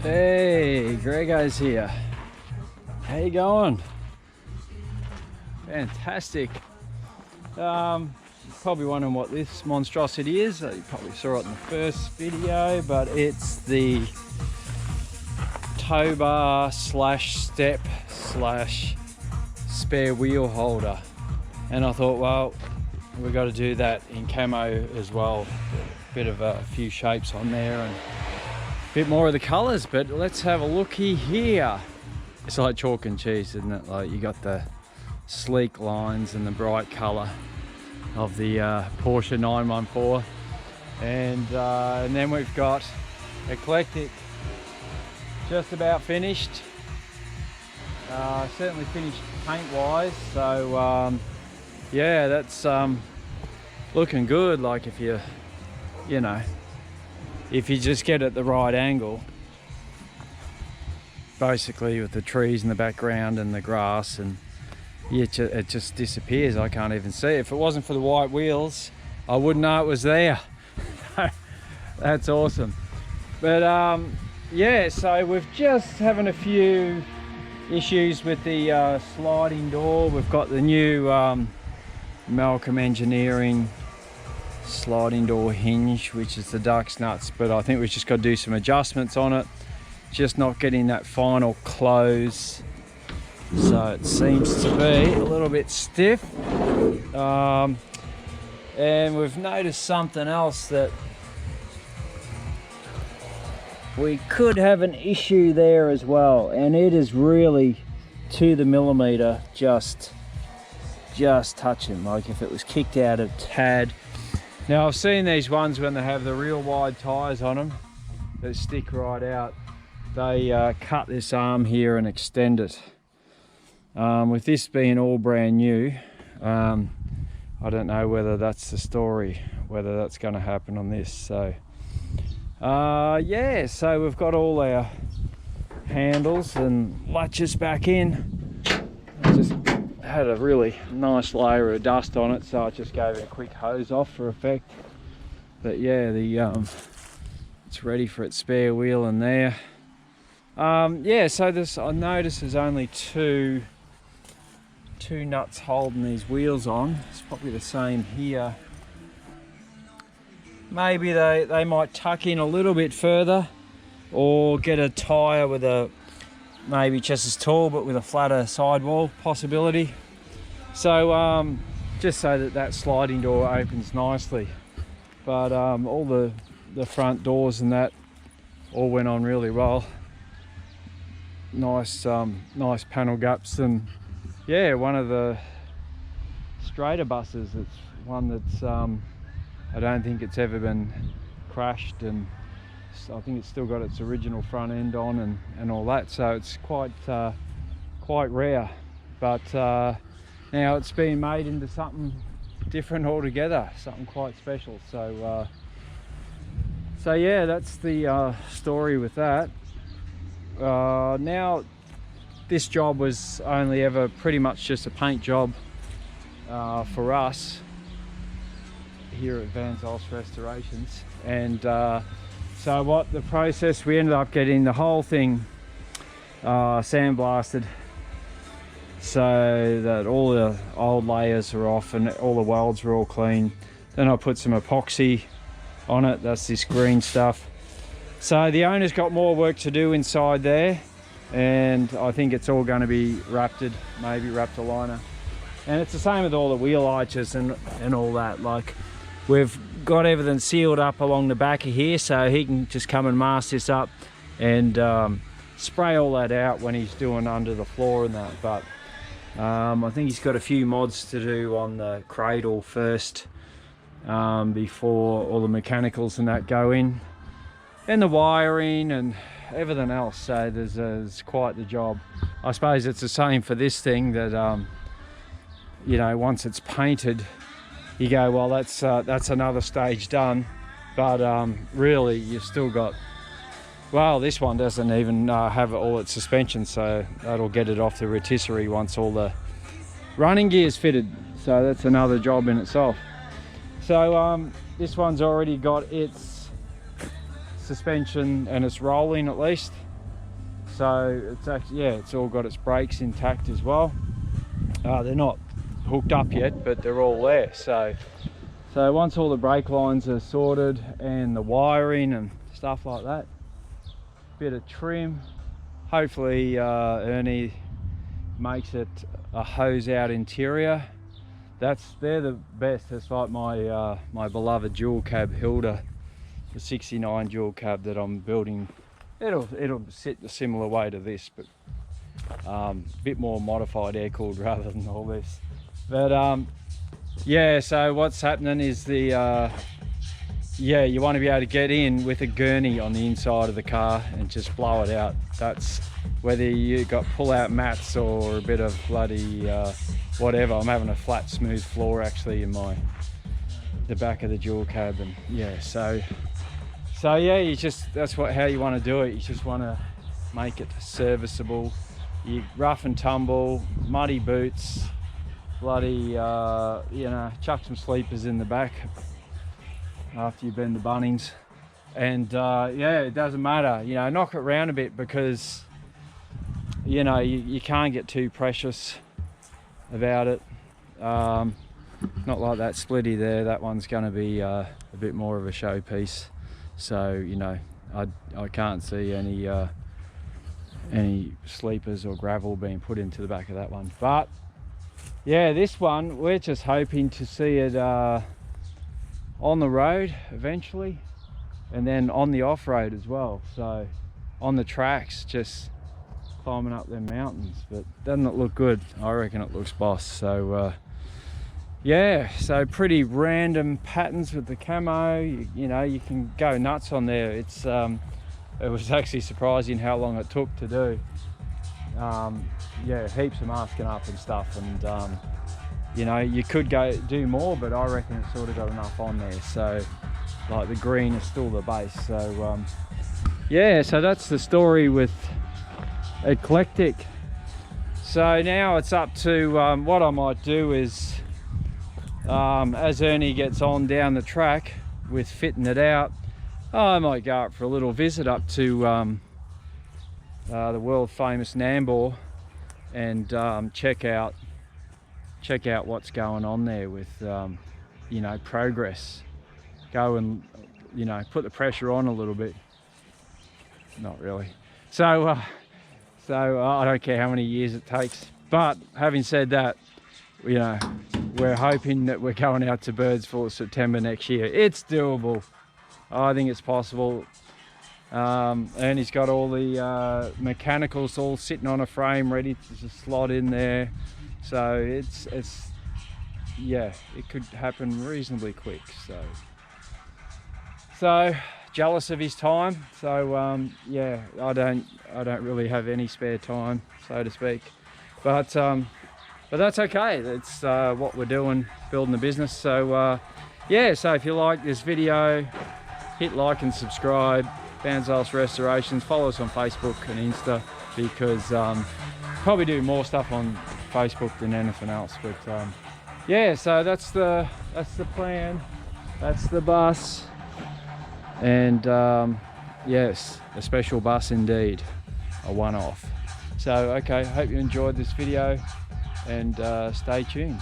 Hey, Grego's here. How you going? Fantastic. You're probably wondering what this monstrosity is. You probably saw it in the first video, but it's the tow bar slash step slash spare wheel holder. And I thought, well, we've got to do that in camo as well. A bit of a few shapes on there and a bit more of the colors, but let's have a looky here. It's like chalk and cheese, isn't it? Like, you got the sleek lines and the bright color of the Porsche 914, and then we've got Eclectic just about finished. Certainly finished paint wise, so yeah, that's looking good. Like, if you know, if you just get it the right angle, basically with the trees in the background and the grass, and it just disappears. I can't even see it. If it wasn't for the white wheels, I wouldn't know it was there. That's awesome. But yeah, so we're just having a few issues with the sliding door. We've got the new Malcolm Engineering sliding door hinge, which is the duck's nuts, but I think we've just got to do some adjustments on it. Just not getting that final close, so it seems to be a little bit stiff. And we've noticed something else, that we could have an issue there as well, and it is really to the millimeter, just touching. Like, if it was kicked out a tad. Now, I've seen these ones when they have the real wide tires on them that stick right out. They cut this arm here and extend it. With this being all brand new, I don't know whether that's the story, whether that's going to happen on this. So yeah, so we've got all our handles and latches back in. I just had a really nice layer of dust on it, so I just gave it a quick hose off for effect. But yeah, it's ready for its spare wheel in there. Yeah, so I noticed there's only two nuts holding these wheels on. It's probably the same here. Maybe they might tuck in a little bit further, or get a tire with a maybe just as tall but with a flatter sidewall possibility. So just so that sliding door opens nicely. But all the front doors and that all went on really well. Nice panel gaps, and yeah, one of the straighter buses. It's one that's I don't think it's ever been crashed, and I think it's still got its original front end on and all that, so it's quite rare. But now it's been made into something different altogether, something quite special. So yeah, that's the story with that. Now, this job was only ever pretty much just a paint job for us here at Van Zolst Restorations, and so what the process, we ended up getting the whole thing sandblasted, so that all the old layers are off and all the welds are all clean. Then I put some epoxy on it, that's this green stuff. So the owner's got more work to do inside there, and I think it's all going to be rapted, maybe Raptor-liner. And it's the same with all the wheel arches and all that. Like, we've got everything sealed up along the back of here, so he can just come and mask this up and spray all that out when he's doing under the floor and that. But I think he's got a few mods to do on the cradle first, before all the mechanicals and that go in, and the wiring and everything else. So there's quite the job. I suppose it's the same for this thing, that you know, once it's painted, you go, well, that's another stage done. But really, you've still got, well, this one doesn't even have all its suspension, so that'll get it off the rotisserie once all the running gear's fitted. So that's another job in itself. So this one's already got its suspension and it's rolling at least. So it's actually, yeah, it's all got its brakes intact as well. They're not hooked up yet, but they're all there. So once all the brake lines are sorted and the wiring and stuff like that, bit of trim, hopefully Ernie makes it a hose out interior. They're the best. It's like my my beloved dual cab Hilda, the 69 dual cab that I'm building. It'll sit a similar way to this, but a bit more modified air cooled rather than all this. But yeah, so what's happening is the yeah, you want to be able to get in with a gurney on the inside of the car and just blow it out. That's whether you got pull out mats or a bit of bloody whatever. I'm having a flat smooth floor actually in the back of the dual cab, and yeah, so yeah, you just, that's how you want to do it. You just want to make it serviceable. You rough and tumble, muddy boots, bloody you know, chuck some sleepers in the back after you bend the bunnings, and yeah, it doesn't matter, you know, knock it around a bit, because you know, you can't get too precious about it. Not like that splitty there, that one's going to be a bit more of a showpiece. So you know, I can't see any sleepers or gravel being put into the back of that one. But yeah, this one we're just hoping to see it on the road eventually, and then on the off-road as well. So on the tracks, just climbing up them mountains. But doesn't it look good? I reckon it looks boss. So yeah, so pretty random patterns with the camo. You know, you can go nuts on there. It's it was actually surprising how long it took to do. Yeah, heaps of masking up and stuff, and you know, you could do more, but I reckon it's sort of got enough on there. So like the green is still the base. So yeah, so that's the story with Eclectic. So now it's up to what I might do is, as Ernie gets on down the track with fitting it out, I might go up for a little visit up to the world famous Nambour and check out what's going on there with you know, progress. Go and, you know, put the pressure on a little bit. Not really. So I don't care how many years it takes. But having said that, you know, we're hoping that we're going out to Birds for September next year. It's doable. I think it's possible. And he's got all the mechanicals all sitting on a frame ready to just slot in there. So it's yeah, it could happen reasonably quick. So jealous of his time. So yeah, I don't really have any spare time, so to speak. But that's okay. That's what we're doing, building the business. So yeah, so if you like this video, hit like and subscribe. Banzos Restorations. Follow us on Facebook and Insta, because probably do more stuff on Facebook than anything else. But yeah, so that's the plan. That's the bus, and yes, a special bus indeed, a one-off. So okay, hope you enjoyed this video, and stay tuned.